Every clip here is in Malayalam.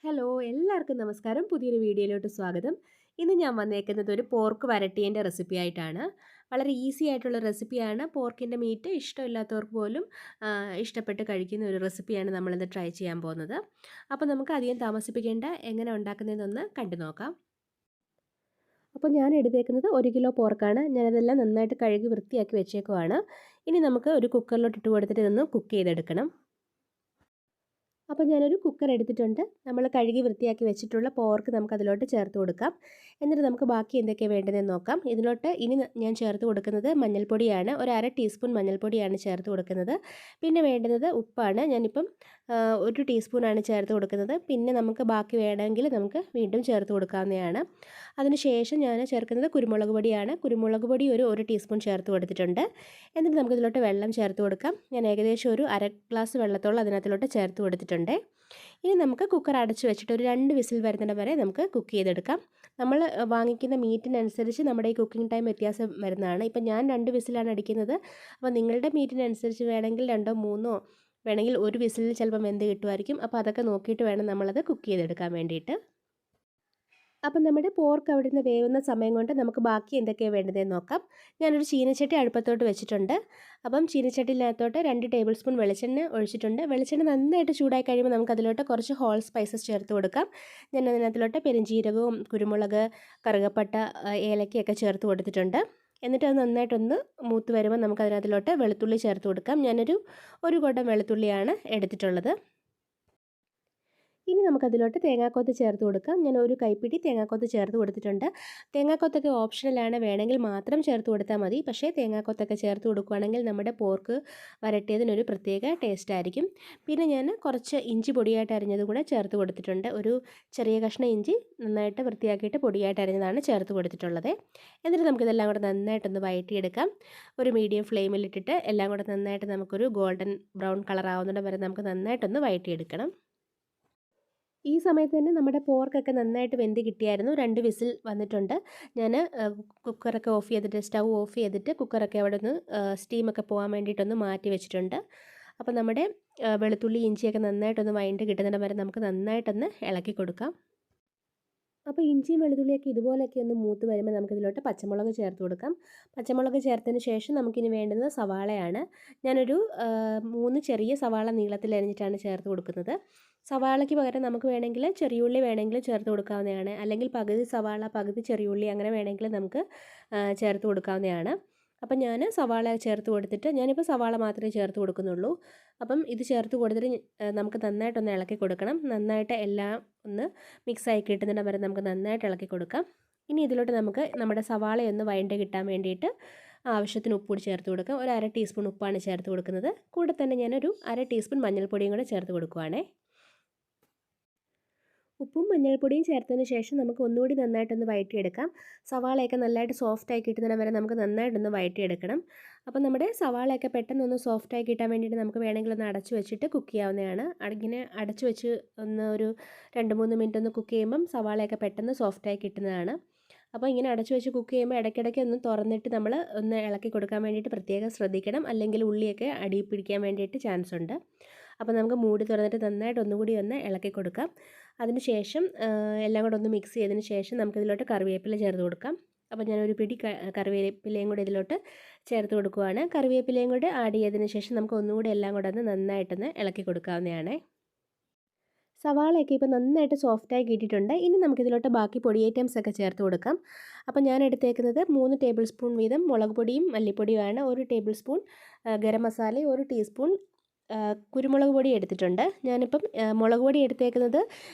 ഹലോ എല്ലാവർക്കും നമസ്കാരം. പുതിയൊരു വീഡിയോയിലോട്ട് സ്വാഗതം. ഇന്ന് ഞാൻ വന്നേക്കുന്നത് ഒരു പോർക്ക് വരട്ടിയതിൻ്റെ റെസിപ്പി ആയിട്ടാണ്. വളരെ ഈസി ആയിട്ടുള്ള റെസിപ്പിയാണ്. പോർക്കിൻ്റെ മീറ്റ് ഇഷ്ടമില്ലാത്തവർക്ക് പോലും ഇഷ്ടപ്പെട്ട് കഴിക്കുന്ന ഒരു റെസിപ്പിയാണ് നമ്മളിന്ന് ട്രൈ ചെയ്യാൻ പോകുന്നത്. അപ്പോൾ നമുക്ക് അധികം താമസിപ്പിക്കേണ്ട എങ്ങനെ ഉണ്ടാക്കുന്നതെന്നൊന്ന് കണ്ടു നോക്കാം. അപ്പോൾ ഞാൻ എടുത്തേക്കുന്നത് 1 കിലോ പോർക്കാണ്. ഞാനതെല്ലാം നന്നായിട്ട് കഴുകി വൃത്തിയാക്കി വെച്ചേക്കുവാണ്. ഇനി നമുക്ക് ഒരു കുക്കറിലോട്ട് ഇട്ട് കൊടുത്തിട്ട് ഇതൊന്ന് കുക്ക് ചെയ്തെടുക്കണം. അപ്പോൾ ഞാനൊരു കുക്കർ എടുത്തിട്ടുണ്ട്. നമ്മൾ കഴുകി വൃത്തിയാക്കി വെച്ചിട്ടുള്ള പോർക്ക് നമുക്ക് അതിലോട്ട് ചേർത്ത് കൊടുക്കാം. എന്നിട്ട് നമുക്ക് ബാക്കി എന്തൊക്കെയാണ് വേണ്ടതെന്ന് നോക്കാം. ഇതിലോട്ട് ഇനി ഞാൻ ചേർത്ത് കൊടുക്കുന്നത് മഞ്ഞൾപ്പൊടിയാണ്. ഒരു 1/2 ടീസ്പൂൺ മഞ്ഞൾപ്പൊടിയാണ് ചേർത്ത് കൊടുക്കുന്നത്. പിന്നെ വേണ്ടുന്നത് ഉപ്പാണ്. ഞാനിപ്പം 1 ടീസ്പൂണാണ് ചേർത്ത് കൊടുക്കുന്നത്. പിന്നെ നമുക്ക് ബാക്കി വേണമെങ്കിൽ നമുക്ക് വീണ്ടും ചേർത്ത് കൊടുക്കാവുന്നതാണ്. അതിനുശേഷം ഞാൻ ചേർക്കുന്നത് കുരുമുളക് പൊടിയാണ്. കുരുമുളക് പൊടി ഒരു 1 ടീസ്പൂൺ ചേർത്ത് കൊടുത്തിട്ടുണ്ട്. എന്നിട്ട് നമുക്കിതിലോട്ട് വെള്ളം ചേർത്ത് കൊടുക്കാം. ഞാൻ ഏകദേശം ഒരു 1/2 ഗ്ലാസ് വെള്ളത്തോളം അതിനകത്തിലോട്ട് ചേർത്ത് കൊടുത്തിട്ടുണ്ട്. ഇനി നമുക്ക് കുക്കർ അടച്ച് വെച്ചിട്ട് ഒരു 2 വിസിൽ വരുന്നിടം വരെ നമുക്ക് കുക്ക് ചെയ്തെടുക്കാം. നമ്മൾ വാങ്ങിക്കുന്ന മീറ്റിനനുസരിച്ച് നമ്മുടെ ഈ കുക്കിംഗ് ടൈം വ്യത്യാസം വരുന്നതാണ്. ഇപ്പം ഞാൻ 2 വിസിലാണ് അടിക്കുന്നത്. അപ്പോൾ നിങ്ങളുടെ മീറ്റിനനുസരിച്ച് വേണമെങ്കിൽ 2ഓ 3ഓ വേണമെങ്കിൽ 1 വിസിലിൽ ചിലപ്പം വെന്ത് കിട്ടുമായിരിക്കും. അപ്പോൾ അതൊക്കെ നോക്കിയിട്ട് വേണം നമ്മളത് കുക്ക് ചെയ്തെടുക്കാൻ വേണ്ടിയിട്ട്. അപ്പം നമ്മുടെ പോർക്ക് അവിടെ നിന്ന് വേവുന്ന സമയം കൊണ്ട് നമുക്ക് ബാക്കി എന്തൊക്കെയാണ് വേണ്ടതെന്ന് നോക്കാം. ഞാനൊരു ചീനച്ചട്ടി അടുപ്പത്തോട്ട് വെച്ചിട്ടുണ്ട്. അപ്പം ചീനച്ചട്ടിയിനകത്തോട്ട് 2 ടേബിൾ സ്പൂൺ വെളിച്ചെണ്ണ ഒഴിച്ചിട്ടുണ്ട്. വെളിച്ചെണ്ണ നന്നായിട്ട് ചൂടായി കഴിയുമ്പോൾ നമുക്ക് അതിലോട്ട് കുറച്ച് ഹോൾ സ്പൈസസ് ചേർത്ത് കൊടുക്കാം. ഞാൻ അതിനകത്തിലോട്ട് പെരുംജീരകവും കുരുമുളക്, കറുകപ്പട്ട, ഏലക്കയൊക്കെ ചേർത്ത് കൊടുത്തിട്ടുണ്ട്. എന്നിട്ട് അത് നന്നായിട്ടൊന്ന് മൂത്ത് വരുമ്പോൾ നമുക്ക് അതിനകത്തിലോട്ട് വെളുത്തുള്ളി ചേർത്ത് കൊടുക്കാം. ഒരു കുടം വെളുത്തുള്ളിയാണ് എടുത്തിട്ടുള്ളത്. ഇനി നമുക്കതിലോട്ട് തേങ്ങാക്കൊത്ത് ചേർത്ത് കൊടുക്കാം. ഞാൻ ഒരു കൈപ്പിടി തേങ്ങാക്കൊത്ത് ചേർത്ത് കൊടുത്തിട്ടുണ്ട്. തേങ്ങാക്കൊത്തൊക്കെ ഓപ്ഷണലാണ്, വേണമെങ്കിൽ മാത്രം ചേർത്ത് കൊടുത്താൽ മതി. പക്ഷേ തേങ്ങാക്കൊത്തൊക്കെ ചേർത്ത് കൊടുക്കുകയാണെങ്കിൽ നമ്മുടെ പോർക്ക് വരട്ടിയതിനൊരു പ്രത്യേക ടേസ്റ്റ് ആയിരിക്കും. പിന്നെ ഞാൻ കുറച്ച് ഇഞ്ചി പൊടിയായിട്ട് അരിഞ്ഞത് കൂടെ ചേർത്ത് കൊടുത്തിട്ടുണ്ട്. ഒരു ചെറിയ കഷ്ണം ഇഞ്ചി നന്നായിട്ട് വൃത്തിയാക്കിയിട്ട് പൊടിയായിട്ട് അരിഞ്ഞതാണ് ചേർത്ത് കൊടുത്തിട്ടുള്ളത്. എന്നിട്ട് നമുക്കിതെല്ലാം കൂടെ നന്നായിട്ടൊന്ന് വഴറ്റിയെടുക്കാം. ഒരു മീഡിയം ഫ്ലെയിമിലിട്ടിട്ട് എല്ലാം കൂടെ നന്നായിട്ട് നമുക്കൊരു ഗോൾഡൻ ബ്രൗൺ കളർ ആവുന്നിടം വരെ നമുക്ക് നന്നായിട്ടൊന്ന് വഴറ്റിയെടുക്കണം. ഈ സമയത്ത് തന്നെ നമ്മുടെ പോർക്കൊക്കെ നന്നായിട്ട് വെന്ത് കിട്ടിയായിരുന്നു. 2 വിസിൽ വന്നിട്ടുണ്ട്. ഞാൻ കുക്കറൊക്കെ ഓഫ് ചെയ്തിട്ട് സ്റ്റൗ ഓഫ് ചെയ്തിട്ട് കുക്കറൊക്കെ അവിടെ നിന്ന് സ്റ്റീമൊക്കെ പോകാൻ വേണ്ടിയിട്ടൊന്ന് മാറ്റി വെച്ചിട്ടുണ്ട്. അപ്പോൾ നമ്മുടെ വെളുത്തുള്ളി ഇഞ്ചിയൊക്കെ നന്നായിട്ടൊന്ന് വഴണ്ട് കിട്ടുന്നിടം വരെ നമുക്ക് നന്നായിട്ടൊന്ന് ഇളക്കി കൊടുക്കാം. അപ്പോൾ ഇഞ്ചിയും വെളുത്തുള്ളിയൊക്കെ ഇതുപോലെയൊക്കെ ഒന്ന് മൂത്ത് വരുമ്പോൾ നമുക്കിതിലോട്ട് പച്ചമുളക് ചേർത്ത് കൊടുക്കാം. പച്ചമുളക് ചേർത്തതിന് ശേഷം നമുക്കിനി വേണ്ടുന്നത് സവാളയാണ്. ഞാനൊരു 3 ചെറിയ സവാള നീളത്തിൽ അരിഞ്ഞിട്ടാണ് ചേർത്ത് കൊടുക്കുന്നത്. സവാളയ്ക്ക് പകരം നമുക്ക് വേണമെങ്കിൽ ചെറിയുള്ളി വേണമെങ്കിൽ ചേർത്ത് കൊടുക്കാവുന്നതാണ്. അല്ലെങ്കിൽ പകുതി സവാള പകുതി ചെറിയുള്ളി അങ്ങനെ വേണമെങ്കിൽ നമുക്ക് ചേർത്ത് കൊടുക്കാവുന്നതാണ്. അപ്പം ഞാൻ സവാള ചേർത്ത് കൊടുത്തിട്ട് ഞാനിപ്പോൾ സവാള മാത്രമേ ചേർത്ത് കൊടുക്കുന്നുള്ളൂ. അപ്പം ഇത് ചേർത്ത് കൊടുത്തിട്ട് നമുക്ക് നന്നായിട്ടൊന്ന് ഇളക്കി കൊടുക്കണം. നന്നായിട്ട് എല്ലാം ഒന്ന് മിക്സായി കിട്ടുന്നിടം വരെ നമുക്ക് നന്നായിട്ട് ഇളക്കി കൊടുക്കാം. ഇനി ഇതിലോട്ട് നമുക്ക് നമ്മുടെ സവാളയൊന്ന് വഴണ്ട് കിട്ടാൻ വേണ്ടിയിട്ട് ആവശ്യത്തിന് ഉപ്പ് കൂടി ചേർത്ത് കൊടുക്കാം. ഒരു 1/2 ടീസ്പൂൺ ഉപ്പാണ് ചേർത്ത് കൊടുക്കുന്നത്. കൂടെ തന്നെ ഞാനൊരു 1/2 ടീസ്പൂൺ മഞ്ഞൾപ്പൊടിയും കൂടെ ചേർത്ത് കൊടുക്കുവാണേ. ഉപ്പും മഞ്ഞൾപ്പൊടിയും ചേർത്തതിന് ശേഷം നമുക്ക് ഒന്നുകൂടി നന്നായിട്ടൊന്ന് വഴറ്റിയെടുക്കാം. സവാളയൊക്കെ നല്ലതായിട്ട് സോഫ്റ്റായി കിട്ടുന്നിടം വരെ നമുക്ക് നന്നായിട്ടൊന്ന് വഴറ്റിയെടുക്കണം. അപ്പോൾ നമ്മുടെ സവാളയൊക്കെ പെട്ടെന്നൊന്ന് സോഫ്റ്റായി കിട്ടാൻ വേണ്ടിയിട്ട് നമുക്ക് വേണമെങ്കിൽ ഒന്ന് അടച്ചു വെച്ചിട്ട് കുക്ക് ചെയ്യാവുന്നതാണ്. ഇങ്ങനെ അടച്ചു വെച്ച് ഒരു 2-3 മിനിറ്റ് ഒന്ന് കുക്ക് ചെയ്യുമ്പം സവാളയൊക്കെ പെട്ടെന്ന് സോഫ്റ്റായി കിട്ടുന്നതാണ്. അപ്പോൾ ഇങ്ങനെ അടച്ചു വെച്ച് കുക്ക് ചെയ്യുമ്പോൾ ഇടയ്ക്കിടയ്ക്ക് ഒന്ന് തുറന്നിട്ട് നമ്മൾ ഒന്ന് ഇളക്കി കൊടുക്കാൻ വേണ്ടിയിട്ട് പ്രത്യേകം ശ്രദ്ധിക്കണം. അല്ലെങ്കിൽ ഉള്ളിയൊക്കെ അടിയിൽ പിടിക്കാൻ വേണ്ടിയിട്ട് ചാൻസ് ഉണ്ട്. അപ്പോൾ നമുക്ക് മൂടി തുറന്നിട്ട് നന്നായിട്ട് ഒന്നുകൂടി ഒന്ന് ഇളക്കി കൊടുക്കാം. അതിന് ശേഷം എല്ലാം കൂടെ ഒന്ന് മിക്സ് ചെയ്തതിന് ശേഷം നമുക്കിതിലോട്ട് കറിവേപ്പില ചേർത്ത് കൊടുക്കാം. അപ്പോൾ ഞാനൊരു പിടി കറിവേപ്പിലയും കൂടി ഇതിലോട്ട് ചേർത്ത് കൊടുക്കുവാണ്. കറിവേപ്പിലയും കൂടി ആഡ് ചെയ്തതിന് ശേഷം നമുക്ക് ഒന്നുകൂടി എല്ലാം കൂടെ ഒന്ന് നന്നായിട്ടൊന്ന് ഇളക്കി കൊടുക്കാവുന്നതാണ്. സവാളയൊക്കെ ഇപ്പോൾ നന്നായിട്ട് സോഫ്റ്റായി കിട്ടിയിട്ടുണ്ട്. ഇനി നമുക്കിതിലോട്ട് ബാക്കി പൊടി ഐറ്റംസ് ഒക്കെ ചേർത്ത് കൊടുക്കാം. അപ്പോൾ ഞാൻ എടുത്തേക്കുന്നത് 3 ടേബിൾ സ്പൂൺ വീതം മുളക് പൊടിയും മല്ലിപ്പൊടിയുമാണ്. 1 ടേബിൾ സ്പൂൺ ഗരം മസാലയും 1 ടീസ്പൂൺ കുരുമുളക് പൊടി എടുത്തിട്ടുണ്ട്. ഞാനിപ്പം മുളക് പൊടി എടുത്തേക്കുന്നത്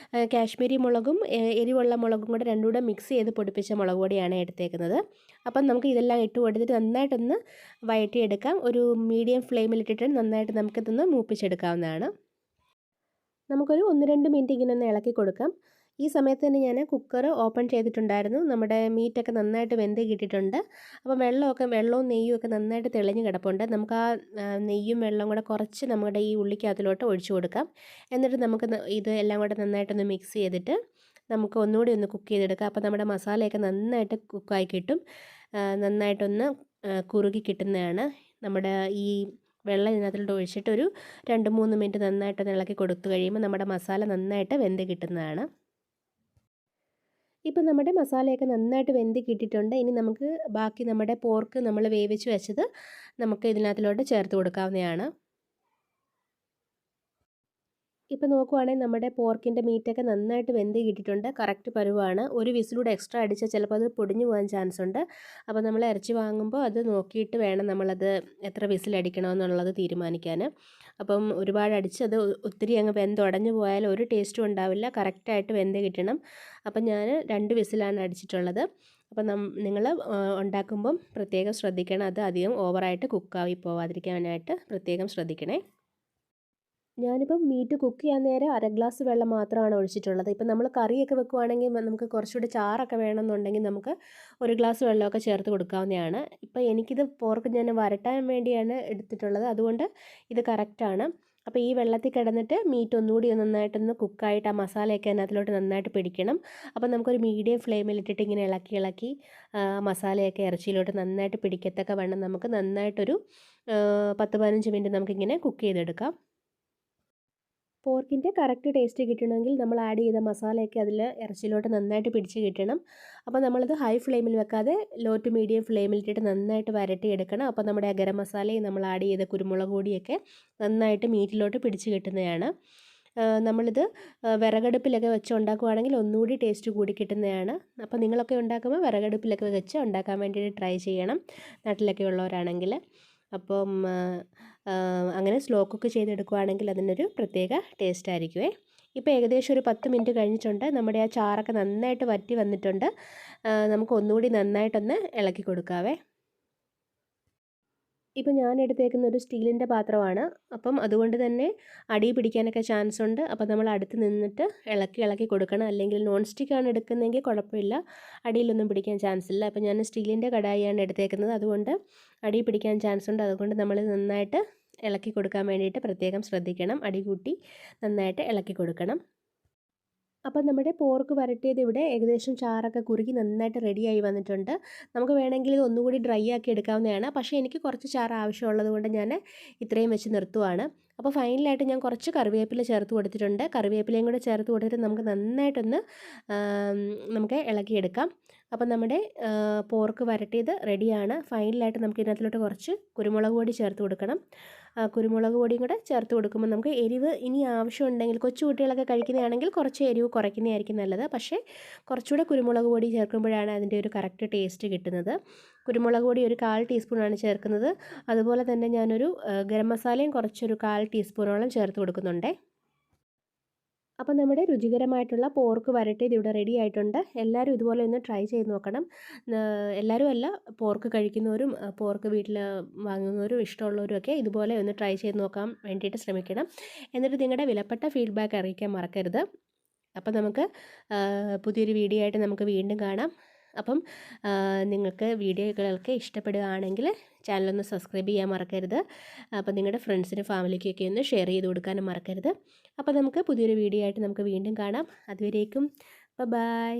കാശ്മീരി മുളകും എരിവുള്ള മുളകും കൂടെ രണ്ടും കൂടെ മിക്സ് ചെയ്ത് പൊടിപ്പിച്ച മുളക് പൊടിയാണ് എടുത്തേക്കുന്നത്. അപ്പം നമുക്ക് ഇതെല്ലാം ഇട്ട് കൊടുത്തിട്ട് നന്നായിട്ടൊന്ന് വഴറ്റിയെടുക്കാം. ഒരു മീഡിയം ഫ്ലെയിമിലിട്ടിട്ട് നന്നായിട്ട് നമുക്കിതൊന്ന് മൂപ്പിച്ചെടുക്കാവുന്നതാണ്. നമുക്കൊരു 1-2 മിനിറ്റ് ഇങ്ങനെ ഒന്ന് ഇളക്കി കൊടുക്കാം. ഈ സമയത്ത് തന്നെ ഞാൻ കുക്കർ ഓപ്പൺ ചെയ്തിട്ടുണ്ടായിരുന്നു. നമ്മുടെ മീറ്റൊക്കെ നന്നായിട്ട് വെന്ത് കിട്ടിയിട്ടുണ്ട്. അപ്പോൾ വെള്ളവും നെയ്യും ഒക്കെ നന്നായിട്ട് തെളിഞ്ഞ് കിടപ്പുണ്ട്. നമുക്ക് ആ നെയ്യും വെള്ളവും കൂടെ കുറച്ച് നമ്മുടെ ഈ ഉള്ളിക്കകത്തിലോട്ട് ഒഴിച്ചു കൊടുക്കാം. എന്നിട്ട് നമുക്ക് ഇത് എല്ലാം കൂടെ നന്നായിട്ടൊന്ന് മിക്സ് ചെയ്തിട്ട് നമുക്ക് ഒന്നുകൂടി ഒന്ന് കുക്ക് ചെയ്തെടുക്കാം. അപ്പോൾ നമ്മുടെ മസാലയൊക്കെ നന്നായിട്ട് കുക്കായി കിട്ടും. നന്നായിട്ടൊന്ന് കുറുകി കിട്ടുന്നതാണ് നമ്മുടെ ഈ വെള്ളം ഇതിനകത്തോട്ട് ഒഴിച്ചിട്ട് ഒരു 2-3 മിനിറ്റ് നന്നായിട്ടൊന്ന് ഇളക്കി കൊടുത്തു കഴിയുമ്പോൾ നമ്മുടെ മസാല നന്നായിട്ട് വെന്ത് കിട്ടുന്നതാണ്. ഇപ്പം നമ്മുടെ മസാലയൊക്കെ നന്നായിട്ട് വെന്ത് കിട്ടിയിട്ടുണ്ട്. ഇനി നമുക്ക് ബാക്കി നമ്മുടെ പോർക്ക് നമ്മൾ വേവിച്ച് വെച്ചത് നമുക്ക് ഇതിനകത്തിലോട്ട് ചേർത്ത് കൊടുക്കാവുന്നതാണ്. ഇപ്പം നോക്കുവാണെങ്കിൽ നമ്മുടെ പോർക്കിൻ്റെ മീറ്റൊക്കെ നന്നായിട്ട് വെന്ത് കിട്ടിയിട്ടുണ്ട്. കറക്റ്റ് പരുവാണ്. ഒരു വിസിലൂടെ എക്സ്ട്രാ അടിച്ചാൽ ചിലപ്പോൾ അത് പൊടിഞ്ഞു പോകാൻ ചാൻസ് ഉണ്ട്. അപ്പോൾ നമ്മൾ ഇറച്ചി വാങ്ങുമ്പോൾ അത് നോക്കിയിട്ട് വേണം നമ്മളത് എത്ര വിസിലടിക്കണമെന്നുള്ളത് തീരുമാനിക്കാൻ. അപ്പം ഒരുപാട് അടിച്ച് അത് ഒത്തിരി അങ്ങ് വെന്തുടഞ്ഞു പോയാൽ ഒരു ടേസ്റ്റും ഉണ്ടാവില്ല. കറക്റ്റായിട്ട് വെന്ത് കിട്ടണം. അപ്പം ഞാൻ 2 വിസിലാണ് അടിച്ചിട്ടുള്ളത്. അപ്പം നിങ്ങൾ ഉണ്ടാക്കുമ്പം പ്രത്യേകം ശ്രദ്ധിക്കണം. അത് അധികം ഓവറായിട്ട് കുക്കായി പോവാതിരിക്കാനായിട്ട് പ്രത്യേകം ശ്രദ്ധിക്കണേ. ഞാനിപ്പം മീറ്റ് കുക്ക് ചെയ്യാൻ നേരം 1/2 ഗ്ലാസ് വെള്ളം മാത്രമാണ് ഒഴിച്ചിട്ടുള്ളത്. ഇപ്പം നമ്മൾ കറിയൊക്കെ വെക്കുവാണെങ്കിൽ നമുക്ക് കുറച്ചുകൂടി ചാറൊക്കെ വേണമെന്നുണ്ടെങ്കിൽ നമുക്ക് 1 ഗ്ലാസ് വെള്ളമൊക്കെ ചേർത്ത് കൊടുക്കാവുന്നതാണ്. ഇപ്പം എനിക്കിത് പോർക്ക് ഞാൻ വരട്ടാൻ വേണ്ടിയാണ് എടുത്തിട്ടുള്ളത്. അതുകൊണ്ട് ഇത് കറക്റ്റാണ്. അപ്പോൾ ഈ വെള്ളത്തിൽ കിടന്നിട്ട് മീറ്റ് ഒന്നുകൂടി നന്നായിട്ടൊന്ന് കുക്കായിട്ട് ആ മസാലയൊക്കെ അതിനകത്തിലോട്ട് നന്നായിട്ട് പിടിക്കണം. അപ്പോൾ നമുക്കൊരു മീഡിയം ഫ്ലെയിമിലിട്ടിട്ട് ഇങ്ങനെ ഇളക്കി ഇളക്കി മസാലയൊക്കെ ഇറച്ചിയിലോട്ട് നന്നായിട്ട് പിടിക്കത്തക്ക വണ്ണം നമുക്ക് നന്നായിട്ടൊരു 10-15 മിനിറ്റ് നമുക്കിങ്ങനെ കുക്ക് ചെയ്തെടുക്കാം. പോർക്കിൻ്റെ കറക്റ്റ് ടേസ്റ്റ് കിട്ടണമെങ്കിൽ നമ്മൾ ആഡ് ചെയ്ത മസാലയൊക്കെ അതിൽ ഇറച്ചിയിലോട്ട് നന്നായിട്ട് പിടിച്ച് കിട്ടണം. അപ്പോൾ നമ്മളത് ഹൈ ഫ്ലെയിമിൽ വെക്കാതെ ലോ ടു മീഡിയം ഫ്ലെയിമിലിട്ടിട്ട് നന്നായിട്ട് വരട്ടിയെടുക്കണം. അപ്പോൾ നമ്മുടെ ഗരം മസാലയും നമ്മൾ ആഡ് ചെയ്ത കുരുമുളക് പൊടിയൊക്കെ നന്നായിട്ട് മീറ്റിലോട്ട് പിടിച്ച് കിട്ടുന്നതാണ്. നമ്മളിത് വിറകടുപ്പിലൊക്കെ വെച്ച് ഉണ്ടാക്കുകയാണെങ്കിൽ ഒന്നുകൂടി ടേസ്റ്റ് കൂടി കിട്ടുന്നതാണ്. അപ്പോൾ നിങ്ങളൊക്കെ ഉണ്ടാക്കുമ്പോൾ വിറകടുപ്പിലൊക്കെ വെച്ച് ഉണ്ടാക്കാൻ വേണ്ടിയിട്ട് ട്രൈ ചെയ്യണം, നാട്ടിലൊക്കെ ഉള്ളവരാണെങ്കിൽ. അപ്പം അങ്ങനെ സ്ലോ കുക്ക് ചെയ്തെടുക്കുകയാണെങ്കിൽ അതിനൊരു പ്രത്യേക ടേസ്റ്റ് ആയിരിക്കുമേ. ഇപ്പോൾ ഏകദേശം ഒരു 10 മിനിറ്റ് കഴിഞ്ഞിട്ടുണ്ട്. നമ്മുടെ ആ ചാറൊക്കെ നന്നായിട്ട് വറ്റി വന്നിട്ടുണ്ട്. നമുക്ക് ഒന്നുകൂടി നന്നായിട്ടൊന്ന് ഇളക്കി കൊടുക്കാവേ. ഇപ്പം ഞാൻ എടുത്തേക്കുന്ന ഒരു സ്റ്റീലിൻ്റെ പാത്രമാണ്. അപ്പം അതുകൊണ്ട് തന്നെ അടി പിടിക്കാനൊക്കെ ചാൻസ് ഉണ്ട്. അപ്പോൾ നമ്മൾ അടുത്ത് നിന്നിട്ട് ഇളക്കി ഇളക്കി കൊടുക്കണം. അല്ലെങ്കിൽ നോൺ സ്റ്റിക്കാണ് എടുക്കുന്നതെങ്കിൽ കുഴപ്പമില്ല, അടിയിലൊന്നും പിടിക്കാൻ ചാൻസ് ഇല്ല. അപ്പോൾ ഞാൻ സ്റ്റീലിൻ്റെ കടായിയാണ് എടുത്തേക്കുന്നത്. അതുകൊണ്ട് അടി പിടിക്കാൻ ചാൻസ് ഉണ്ട്. അതുകൊണ്ട് നമ്മൾ നന്നായിട്ട് ഇളക്കി കൊടുക്കാൻ വേണ്ടിയിട്ട് പ്രത്യേകം ശ്രദ്ധിക്കണം. അടി കൂട്ടി നന്നായിട്ട് ഇളക്കി കൊടുക്കണം. അപ്പം നമ്മുടെ പോർക്ക് വരട്ടിയത് ഇവിടെ ഏകദേശം ചാറൊക്കെ കുറുകി നന്നായിട്ട് റെഡിയായി വന്നിട്ടുണ്ട്. നമുക്ക് വേണമെങ്കിൽ ഇത് ഒന്നുകൂടി ഡ്രൈ ആക്കി എടുക്കാവുന്നതാണ്. പക്ഷേ എനിക്ക് കുറച്ച് ചാറ് ആവശ്യമുള്ളത് കൊണ്ട് ഞാൻ ഇത്രയും വെച്ച് നിർത്തുവാണ്. അപ്പോൾ ഫൈനലായിട്ട് ഞാൻ കുറച്ച് കറിവേപ്പില ചേർത്ത് കൊടുത്തിട്ടുണ്ട്. കറിവേപ്പിലയും കൂടെ ചേർത്ത് കൊടുത്തിട്ട് നമുക്ക് നന്നായിട്ടൊന്ന് നമുക്ക് ഇളക്കിയെടുക്കാം. അപ്പം നമ്മുടെ പോർക്ക് വരട്ടിയത് റെഡിയാണ്. ഫൈനലായിട്ട് നമുക്ക് ഇതിനകത്തിലോട്ട് കുറച്ച് കുരുമുളക് പൊടി ചേർത്ത് കൊടുക്കണം. കുരുമുളക് പൊടിയും കൂടെ ചേർത്ത് കൊടുക്കുമ്പോൾ നമുക്ക് എരിവ് ഇനി ആവശ്യമുണ്ടെങ്കിൽ, കൊച്ചു കുട്ടികളൊക്കെ കഴിക്കുന്നതാണെങ്കിൽ കുറച്ച് എരിവ് കുറയ്ക്കുന്നതായിരിക്കും നല്ലത്. പക്ഷേ കുറച്ചുകൂടെ കുരുമുളക് പൊടി ചേർക്കുമ്പോഴാണ് അതിൻ്റെ ഒരു കറക്റ്റ് ടേസ്റ്റ് കിട്ടുന്നത്. കുരുമുളക് പൊടി ഒരു 1/4 ടീസ്പൂണാണ് ചേർക്കുന്നത്. അതുപോലെ തന്നെ ഞാനൊരു ഗരം മസാലയും കുറച്ചൊരു 1/4 ടീസ്പൂണോളം ചേർത്ത് കൊടുക്കുന്നുണ്ട്. അപ്പോൾ നമ്മുടെ രുചികരമായിട്ടുള്ള പോർക്ക് വരട്ടിയത് ഇവിടെ റെഡി ആയിട്ടുണ്ട്. എല്ലാവരും ഇതുപോലെ ഒന്ന് ട്രൈ ചെയ്ത് നോക്കണം. എല്ലാവരും അല്ല, പോർക്ക് കഴിക്കുന്നവരും പോർക്ക് വീട്ടിൽ വാങ്ങുന്നവരും ഇഷ്ടമുള്ളവരും ഒക്കെ ഇതുപോലെ ഒന്ന് ട്രൈ ചെയ്ത് നോക്കാൻ വേണ്ടിയിട്ട് ശ്രമിക്കണം. എന്നിട്ട് നിങ്ങളുടെ വിലപ്പെട്ട ഫീഡ്ബാക്ക് അറിയിക്കാൻ മറക്കരുത്. അപ്പോൾ നമുക്ക് പുതിയൊരു വീഡിയോ ആയിട്ട് നമുക്ക് വീണ്ടും കാണാം. അപ്പം നിങ്ങൾക്ക് വീഡിയോകളൊക്കെ ഇഷ്ടപ്പെടുകയാണെങ്കിൽ ചാനലൊന്ന് സബ്സ്ക്രൈബ് ചെയ്യാൻ മറക്കരുത്. അപ്പോൾ നിങ്ങളുടെ ഫ്രണ്ട്സിനും ഫാമിലിക്കൊക്കെ ഒന്ന് ഷെയർ ചെയ്ത് കൊടുക്കാനും മറക്കരുത്. അപ്പോൾ നമുക്ക് പുതിയൊരു വീഡിയോ ആയിട്ട് നമുക്ക് വീണ്ടും കാണാം. അതുവരേക്കും ബൈ.